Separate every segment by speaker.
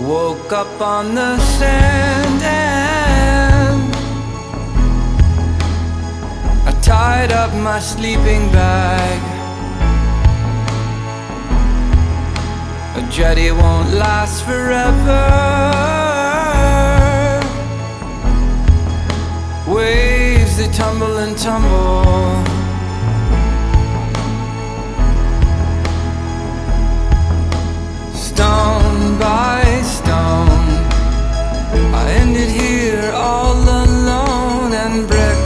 Speaker 1: Woke up on the sand and I tied up my sleeping bag. A jetty won't last forever. Waves, they tumble and tumble. Stone by stone, I ended here all alone. And brick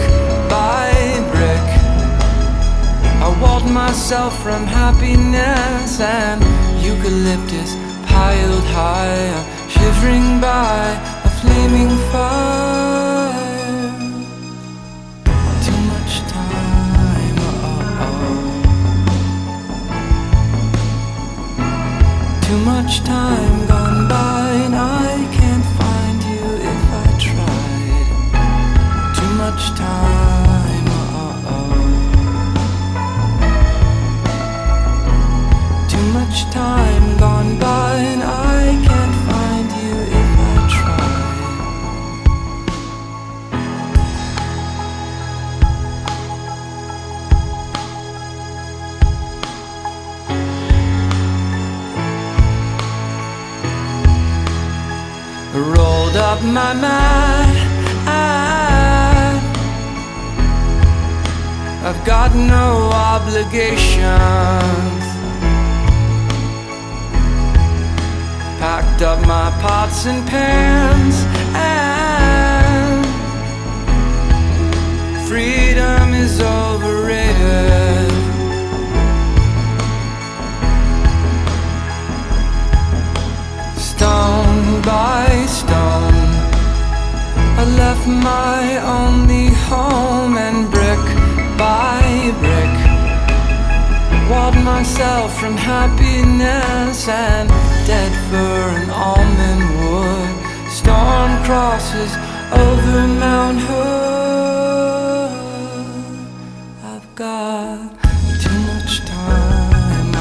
Speaker 1: by brick, I walled myself from happiness. And eucalyptus piled high, shivering by a flaming fire. Too much time, too much time gone by, and I can't find you if I tried. Too much time, too much time gone by, and I can't find you if I tried. I rolled up my mat, I've got no obligations. Packed up my pots and pans, and freedom is overrated. Stone by stone, I left my only home. And brick by brick, walled myself from happiness. And dead fir and almond wood, storm crosses over Mount Hood. I've got too much time,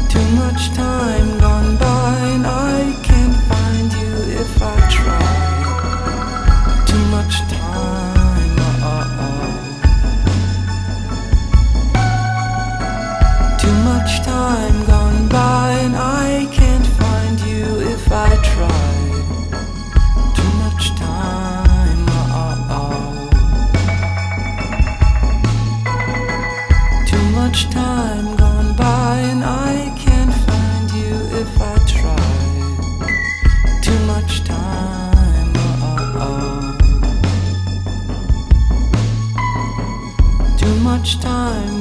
Speaker 1: too much time gone by, and I can't find you if I try. Too much time, too much time gone by, and I can't find you if I try. Too much time, too much time gone by, and I can't find you if I try. Too much time, too much time